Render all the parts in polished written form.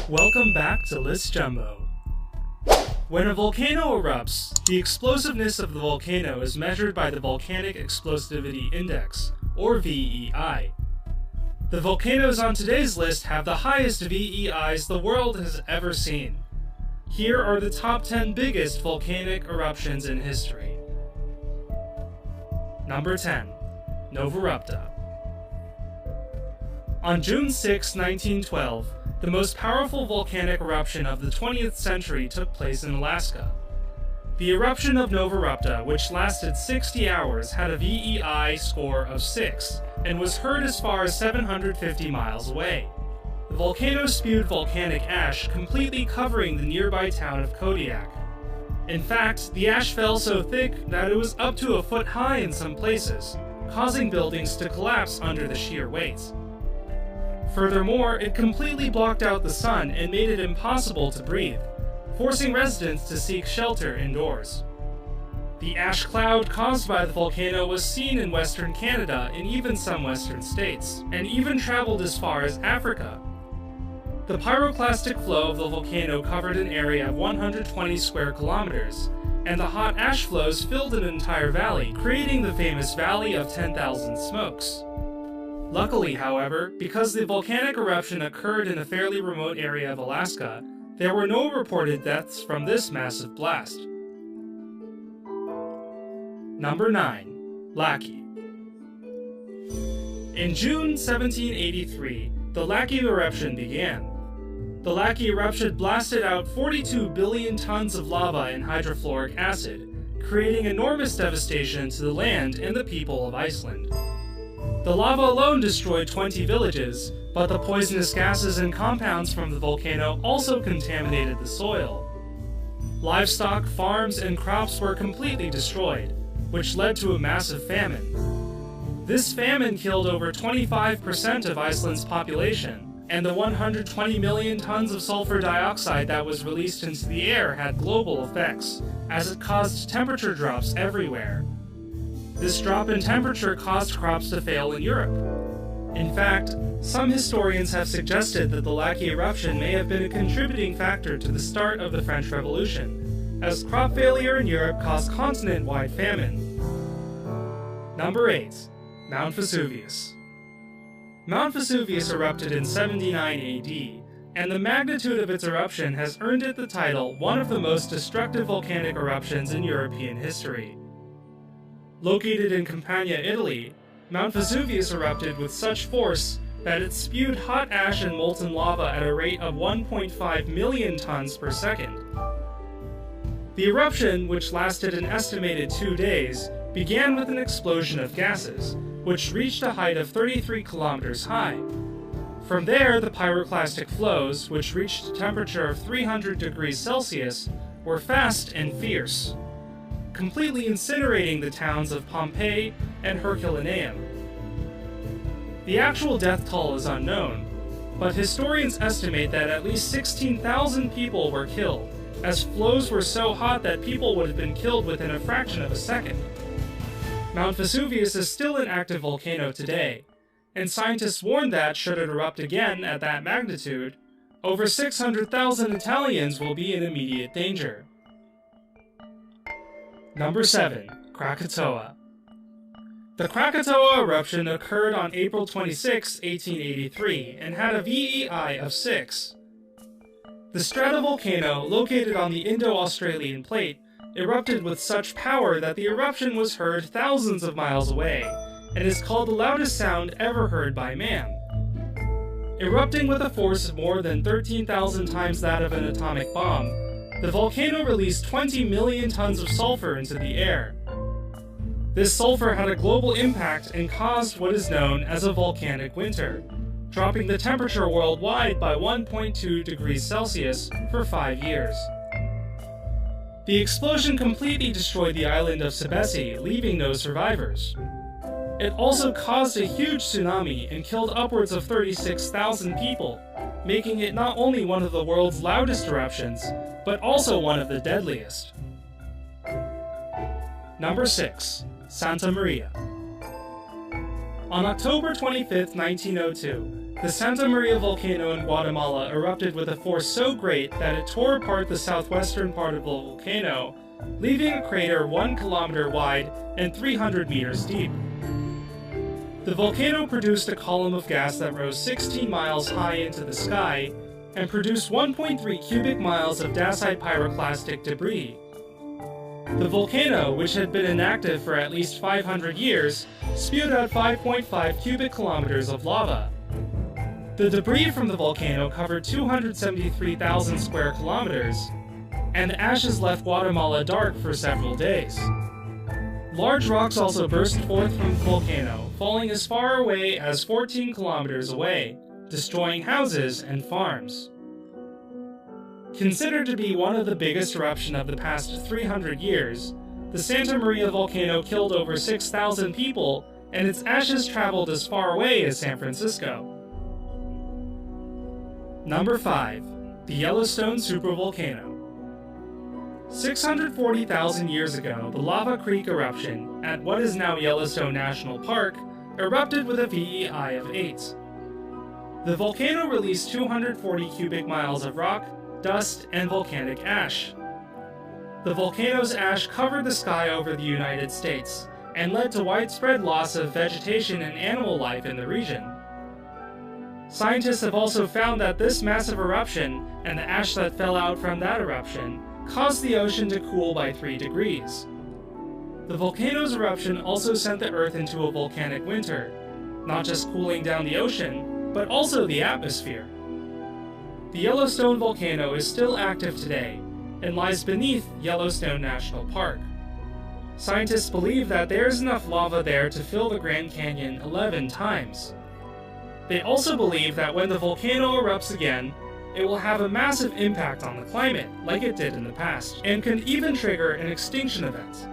Welcome back to List Jumbo. When a volcano erupts, the explosiveness of the volcano is measured by the Volcanic Explosivity Index, or VEI. The volcanoes on today's list have the highest VEIs the world has ever seen. Here are the top 10 biggest volcanic eruptions in history. Number 10. Novarupta. On June 6, 1912, the most powerful volcanic eruption of the 20th century took place in Alaska. The eruption of Novarupta, which lasted 60 hours, had a VEI score of 6 and was heard as far as 750 miles away. The volcano spewed volcanic ash, completely covering the nearby town of Kodiak. In fact, the ash fell so thick that it was up to a foot high in some places, causing buildings to collapse under the sheer weight. Furthermore, it completely blocked out the sun and made it impossible to breathe, forcing residents to seek shelter indoors. The ash cloud caused by the volcano was seen in western Canada and even some western states, and even traveled as far as Africa. The pyroclastic flow of the volcano covered an area of 120 square kilometers, and the hot ash flows filled an entire valley, creating the famous Valley of 10,000 Smokes. Luckily, however, because the volcanic eruption occurred in a fairly remote area of Alaska, there were no reported deaths from this massive blast. Number 9. Laki. In June 1783, the Laki eruption began. The Laki eruption blasted out 42 billion tons of lava and hydrofluoric acid, creating enormous devastation to the land and the people of Iceland. The lava alone destroyed 20 villages, but the poisonous gases and compounds from the volcano also contaminated the soil. Livestock, farms, and crops were completely destroyed, which led to a massive famine. This famine killed over 25% of Iceland's population, and the 120 million tons of sulfur dioxide that was released into the air had global effects, as it caused temperature drops everywhere. This drop in temperature caused crops to fail in Europe. In fact, some historians have suggested that the Laki eruption may have been a contributing factor to the start of the French Revolution, as crop failure in Europe caused continent-wide famine. Number 8. Mount Vesuvius. Mount Vesuvius erupted in 79 AD, and the magnitude of its eruption has earned it the title one of the most destructive volcanic eruptions in European history. Located in Campania, Italy, Mount Vesuvius erupted with such force that it spewed hot ash and molten lava at a rate of 1.5 million tons per second. The eruption, which lasted an estimated 2 days, began with an explosion of gases, which reached a height of 33 kilometers high. From there, the pyroclastic flows, which reached a temperature of 300 degrees Celsius, were fast and fierce, completely incinerating the towns of Pompeii and Herculaneum. The actual death toll is unknown, but historians estimate that at least 16,000 people were killed, as flows were so hot that people would have been killed within a fraction of a second. Mount Vesuvius is still an active volcano today, and scientists warn that, should it erupt again at that magnitude, over 600,000 Italians will be in immediate danger. Number 7. Krakatoa. The Krakatoa eruption occurred on April 26, 1883, and had a VEI of 6. The stratovolcano, located on the Indo-Australian plate, erupted with such power that the eruption was heard thousands of miles away, and is called the loudest sound ever heard by man. Erupting with a force of more than 13,000 times that of an atomic bomb, the volcano released 20 million tons of sulfur into the air. This sulfur had a global impact and caused what is known as a volcanic winter, dropping the temperature worldwide by 1.2 degrees Celsius for 5 years. The explosion completely destroyed the island of Sebesi, leaving no survivors. It also caused a huge tsunami and killed upwards of 36,000 people, making it not only one of the world's loudest eruptions, but also one of the deadliest. Number 6. Santa Maria. On October 25, 1902, The Santa Maria volcano in Guatemala erupted with a force so great that it tore apart the southwestern part of the volcano, leaving a crater 1 kilometer wide and 300 meters deep. The volcano produced a column of gas that rose 16 miles high into the sky and produced 1.3 cubic miles of dacite pyroclastic debris. The volcano, which had been inactive for at least 500 years, spewed out 5.5 cubic kilometers of lava. The debris from the volcano covered 273,000 square kilometers, and the ashes left Guatemala dark for several days. Large rocks also burst forth from the volcano, falling as far away as 14 kilometers away, destroying houses and farms. Considered to be one of the biggest eruptions of the past 300 years, the Santa Maria volcano killed over 6,000 people, and its ashes traveled as far away as San Francisco. Number 5. The Yellowstone Supervolcano. 640,000 years ago, the Lava Creek eruption at what is now Yellowstone National Park erupted with a VEI of 8. The volcano released 240 cubic miles of rock, dust, and volcanic ash. The volcano's ash covered the sky over the United States and led to widespread loss of vegetation and animal life in the region. Scientists have also found that this massive eruption and the ash that fell out from that eruption caused the ocean to cool by 3 degrees. The volcano's eruption also sent the Earth into a volcanic winter, not just cooling down the ocean, but also the atmosphere. The Yellowstone volcano is still active today and lies beneath Yellowstone National Park. Scientists believe that there is enough lava there to fill the Grand Canyon 11 times. They also believe that when the volcano erupts again, it will have a massive impact on the climate, like it did in the past, and can even trigger an extinction event.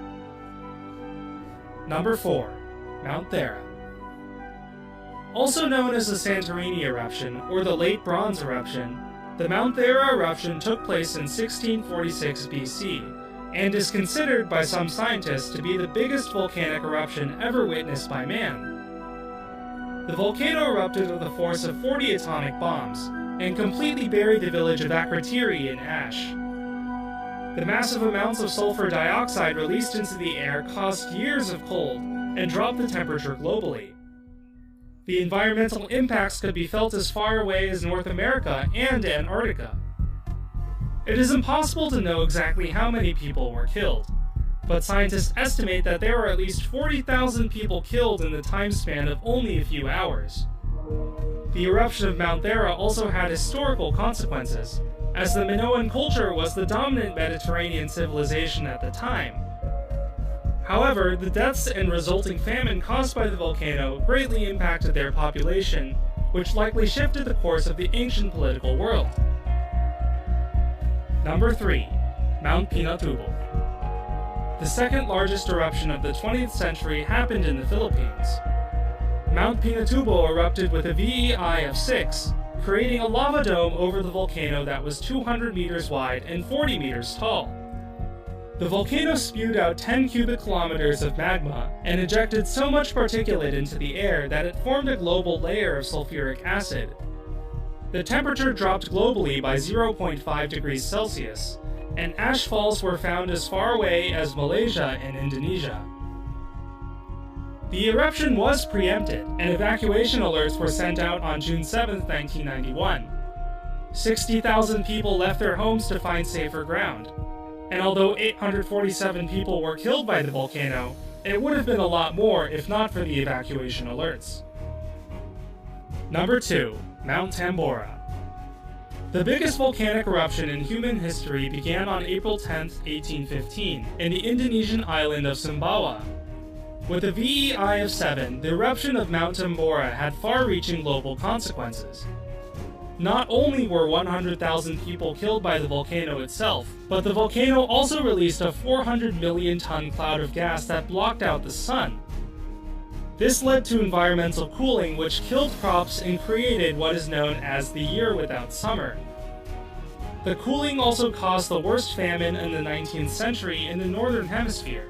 Number 4. Mount Thera. Also known as the Santorini eruption, or the Late Bronze eruption, the Mount Thera eruption took place in 1646 BC, and is considered by some scientists to be the biggest volcanic eruption ever witnessed by man. The volcano erupted with a force of 40 atomic bombs, and completely buried the village of Akrotiri in ash. The massive amounts of sulfur dioxide released into the air caused years of cold and dropped the temperature globally. The environmental impacts could be felt as far away as North America and Antarctica. It is impossible to know exactly how many people were killed, but scientists estimate that there were at least 40,000 people killed in the time span of only a few hours. The eruption of Mount Thera also had historical consequences, as the Minoan culture was the dominant Mediterranean civilization at the time. However, the deaths and resulting famine caused by the volcano greatly impacted their population, which likely shifted the course of the ancient political world. Number 3. Mount Pinatubo. The second largest eruption of the 20th century happened in the Philippines. Mount Pinatubo erupted with a VEI of 6, creating a lava dome over the volcano that was 200 meters wide and 40 meters tall. The volcano spewed out 10 cubic kilometers of magma and ejected so much particulate into the air that it formed a global layer of sulfuric acid. The temperature dropped globally by 0.5 degrees Celsius, and ash falls were found as far away as Malaysia and Indonesia. The eruption was preempted, and evacuation alerts were sent out on June 7, 1991. 60,000 people left their homes to find safer ground. And although 847 people were killed by the volcano, it would have been a lot more if not for the evacuation alerts. Number 2. Mount Tambora. The biggest volcanic eruption in human history began on April 10, 1815, in the Indonesian island of Sumbawa. With a VEI of 7, the eruption of Mount Tambora had far-reaching global consequences. Not only were 100,000 people killed by the volcano itself, but the volcano also released a 400 million ton cloud of gas that blocked out the sun. This led to environmental cooling, which killed crops and created what is known as the year without summer. The cooling also caused the worst famine in the 19th century in the northern hemisphere.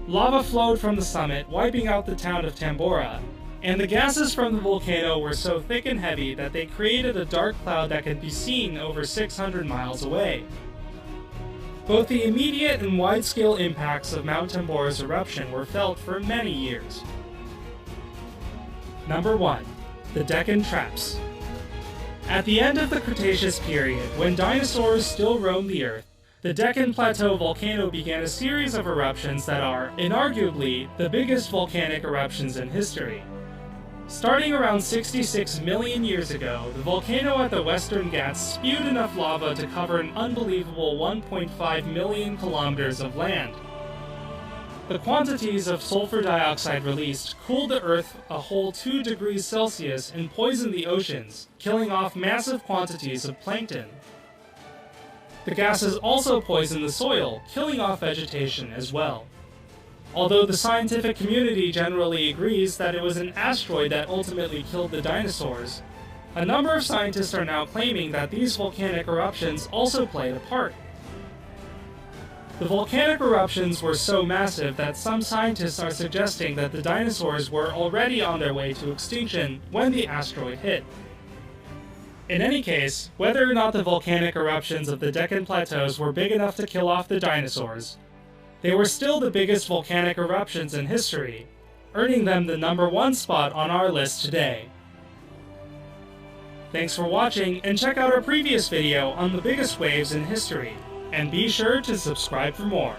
Lava flowed from the summit, wiping out the town of Tambora, and the gases from the volcano were so thick and heavy that they created a dark cloud that could be seen over 600 miles away. Both the immediate and wide-scale impacts of Mount Tambora's eruption were felt for many years. Number 1. The Deccan Traps. At the end of the Cretaceous period, when dinosaurs still roamed the Earth, the Deccan Plateau volcano began a series of eruptions that are, inarguably, the biggest volcanic eruptions in history. Starting around 66 million years ago, the volcano at the Western Ghats spewed enough lava to cover an unbelievable 1.5 million kilometers of land. The quantities of sulfur dioxide released cooled the Earth a whole 2 degrees Celsius and poisoned the oceans, killing off massive quantities of plankton. The gases also poisoned the soil, killing off vegetation as well. Although the scientific community generally agrees that it was an asteroid that ultimately killed the dinosaurs, a number of scientists are now claiming that these volcanic eruptions also played a part. The volcanic eruptions were so massive that some scientists are suggesting that the dinosaurs were already on their way to extinction when the asteroid hit. In any case, whether or not the volcanic eruptions of the Deccan Plateaus were big enough to kill off the dinosaurs, they were still the biggest volcanic eruptions in history, earning them the number 1 spot on our list today. Thanks for watching, and check out our previous video on the biggest waves in history, and be sure to subscribe for more.